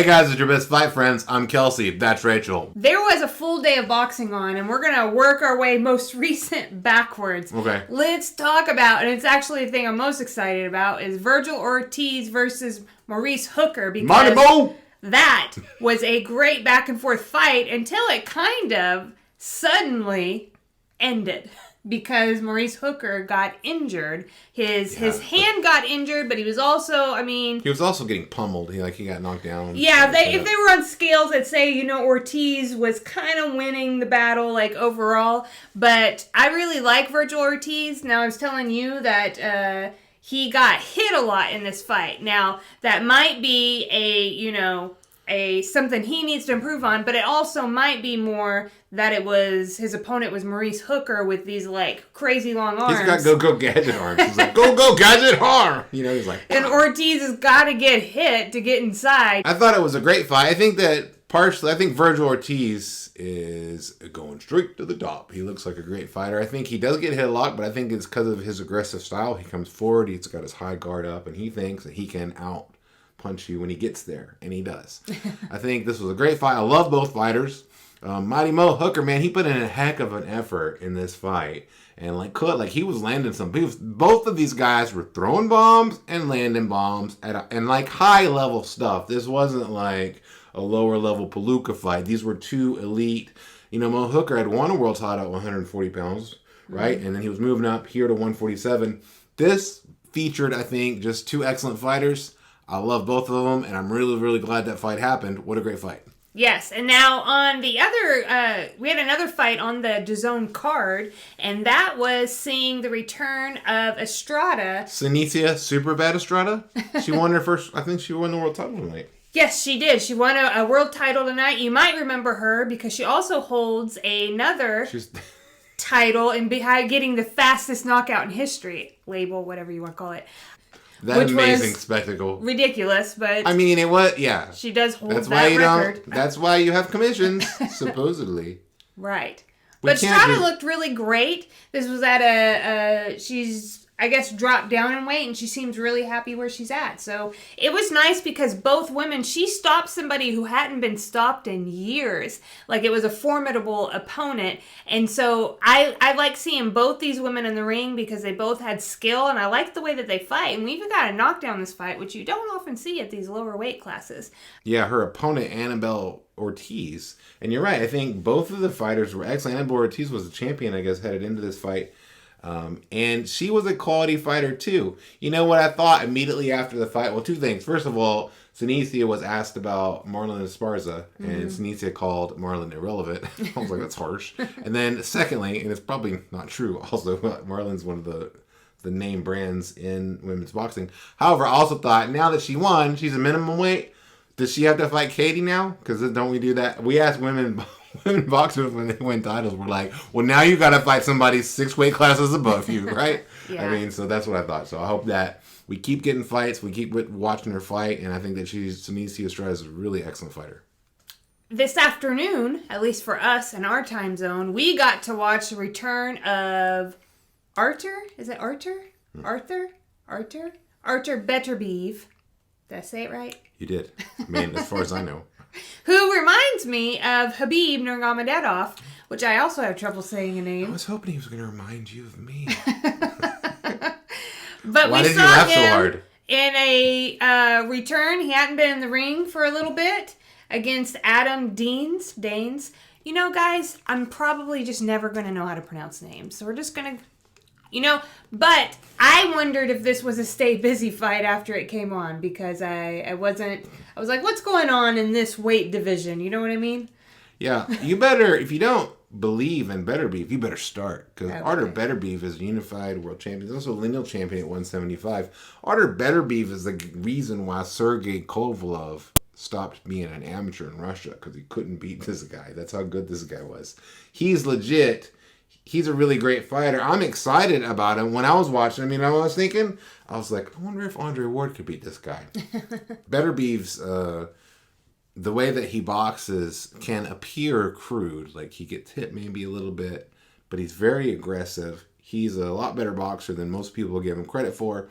Hey guys, it's your best fight friends. I'm Kelsey. That's Rachel. There was a full day of boxing on, and we're going to work our way most recent backwards. Okay. Let's talk about, and it's actually the thing I'm most excited about, is Vergil Ortiz versus Maurice Hooker. Because that was a great back and forth fight until it kind of suddenly ended. Because Maurice Hooker got injured. His hand got injured, but he was also, he was also getting pummeled. He got knocked down. Yeah, if they were on scales, I'd say, Ortiz was kind of winning the battle, overall. But I really like Vergil Ortiz. Now, I was telling you that he got hit a lot in this fight. Now, that might be something he needs to improve on, but it also might be more that it was his opponent was Maurice Hooker with these crazy long arms. He's got go gadget arms. He's like go gadget arm. He's like. And Ortiz has got to get hit to get inside. I thought it was a great fight. I think Vergil Ortiz is going straight to the top. He looks like a great fighter. I think he does get hit a lot, but I think it's because of his aggressive style. He comes forward. He's got his high guard up, and he thinks that he can punch you when he gets there, and he does. I think this was a great fight. I love both fighters. Mighty Mo Hooker, man, he put in a heck of an effort in this fight, and he was landing some. Both of these guys were throwing bombs and landing bombs and high level stuff. This wasn't like a lower level Palooka fight. These were two elite. Mo Hooker had won a world title at 140 pounds, right? Mm-hmm. And then he was moving up here to 147. This featured, I think, just two excellent fighters. I love both of them, and I'm really, really glad that fight happened. What a great fight. Yes, and now on the other, we had another fight on the DAZN card, and that was seeing the return of Estrada. Seniesa Super Bad Estrada? She won her first, I think she won the world title tonight. Yes, she did. She won a world title tonight. You might remember her because she also holds another title in behind getting the fastest knockout in history, label, whatever you want to call it. That amazing spectacle. Ridiculous, but... it was, yeah. She does hold that record. That's why you have commissions, supposedly. Right. But Estrada looked really great. This was at she's, I guess, dropped down in weight, and she seems really happy where she's at. So it was nice because both women, she stopped somebody who hadn't been stopped in years. It was a formidable opponent. And so I like seeing both these women in the ring because they both had skill, and I like the way that they fight. And we even got a knockdown this fight, which you don't often see at these lower weight classes. Yeah, her opponent, Annabelle Ortiz. And you're right, I think both of the fighters were excellent. Annabelle Ortiz was the champion, I guess, headed into this fight. And she was a quality fighter too. You know what I thought immediately after the fight? Well, two things. First of all, Seniesa was asked about Marlon Esparza, and Seniesa called Marlon irrelevant. I was like, that's harsh. And then secondly, and it's probably not true, also, Marlon's one of the name brands in women's boxing. However, I also thought, now that she won, she's a minimum weight. Does she have to fight Katie now? Because don't we do that? We ask women boxers when they win titles, we're like, well, now you got to fight somebody 6 weight classes above you, right? Yeah. So that's what I thought. So I hope that we keep getting fights, we keep watching her fight, and I think that Seniesa Estrada is a really excellent fighter. This afternoon, at least for us in our time zone, we got to watch the return of Artur. Is it Artur? Artur Beterbiev. Did I say it right? You did. As far as I know. Who reminds me of Khabib Nurmagomedov, which I also have trouble saying a name. I was hoping he was going to remind you of me. But why we did saw you laugh him so hard? In a return. He hadn't been in the ring for a little bit against Adam Danes. Guys, I'm probably just never going to know how to pronounce names. So we're just going to... but I wondered if this was a stay busy fight after it came on because I was like, what's going on in this weight division? You know what I mean? Yeah, you better, if you don't believe in Beterbiev, you better start because Artur Beterbiev is a unified world champion. He's also a lineal champion at 175. Artur Beterbiev is the reason why Sergey Kovalev stopped being an amateur in Russia because he couldn't beat this guy. That's how good this guy was. He's legit. He's a really great fighter. I'm excited about him. When I was watching, I was thinking, I was like, I wonder if Andre Ward could beat this guy. Beterbiev's, the way that he boxes can appear crude. He gets hit maybe a little bit, but he's very aggressive. He's a lot better boxer than most people give him credit for.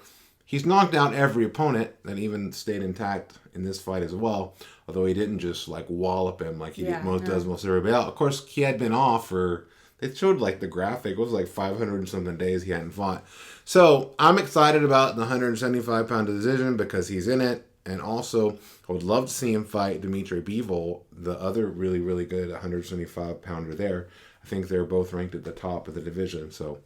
He's knocked out every opponent that even stayed intact in this fight as well. Although he didn't just like wallop him like he does most everybody else. Of course, he had been off for, they showed like the graphic, it was like 500 and something days he hadn't fought. So I'm excited about the 175-pound decision because he's in it. And also, I would love to see him fight Dimitri Bivol, the other really, really good 175-pounder there. I think they're both ranked at the top of the division. So,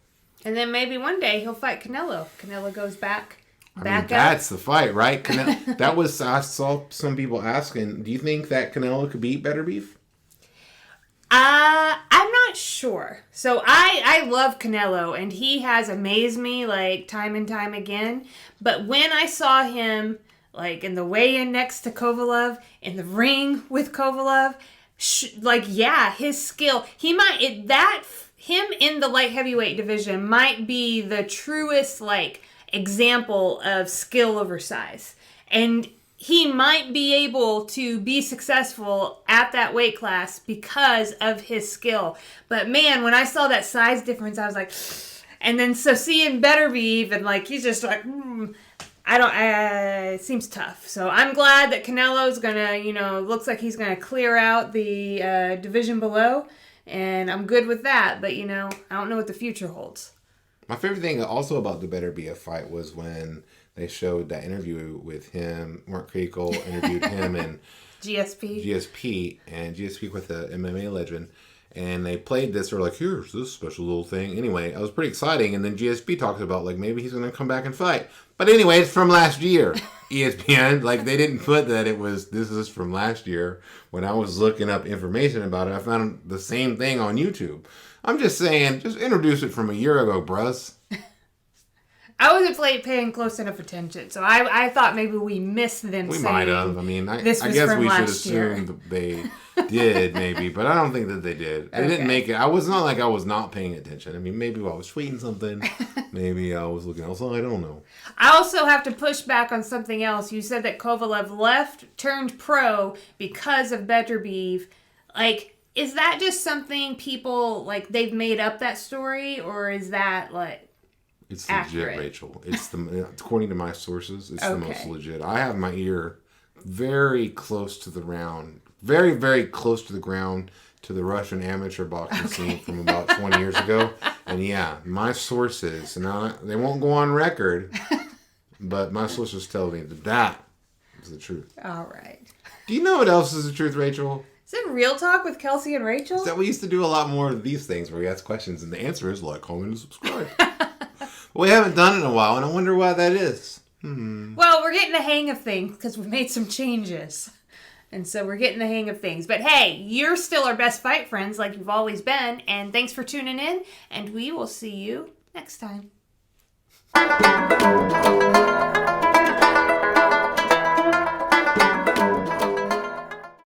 and then maybe one day he'll fight Canelo. Canelo goes back. That's the fight, right? That was, I saw some people asking, do you think that Canelo could beat Beterbiev? I'm not sure. So I love Canelo, and he has amazed me like time and time again. But when I saw him like in the weigh-in next to Kovalev, in the ring with Kovalev, his skill, him in the light heavyweight division might be the truest like example of skill over size. And he might be able to be successful at that weight class because of his skill. But man, when I saw that size difference, I was like, and then so seeing Beterbiev and like, he's just like, it seems tough. So I'm glad that Canelo's gonna, looks like he's gonna clear out the division below. And I'm good with that. But, I don't know what the future holds. My favorite thing also about the Beterbiev fight was when they showed that interview with him. Mark Kriegel interviewed him and GSP with the MMA legend. And they played this, or like, here's this special little thing. Anyway, it was pretty exciting. And then GSP talks about, like, maybe he's going to come back and fight. But anyway, it's from last year, ESPN. Like, they didn't put that this is from last year. When I was looking up information about it, I found the same thing on YouTube. I'm just saying, just introduce it from a year ago, bruh. I wasn't paying close enough attention, so I thought maybe we missed them. We might have. I mean, I guess we should assume that they did, maybe, but I don't think that they did. They didn't make it. I was not like I was not paying attention. I mean, maybe I was tweeting something. Maybe I was looking outside. I don't know. I also have to push back on something else. You said that Kovalev turned pro because of Beterbiev. Like, is that just something people, like, they've made up that story, or is that, like, it's accurate? Legit, Rachel. It's according to my sources, it's the most legit. I have my ear very close to the ground, very, very close to the ground, to the Russian amateur boxing scene from about 20 years ago. And yeah, my sources, now they won't go on record, but my sources tell me that is the truth. All right. Do you know what else is the truth, Rachel? Is it Real Talk with Kelsey and Rachel? Is that we used to do a lot more of these things where we ask questions, and the answer is like, comment, and subscribe. We haven't done it in a while, and I wonder why that is. Well, we're getting the hang of things because we've made some changes. And so we're getting the hang of things. But hey, you're still our best fight friends like you've always been. And thanks for tuning in. And we will see you next time.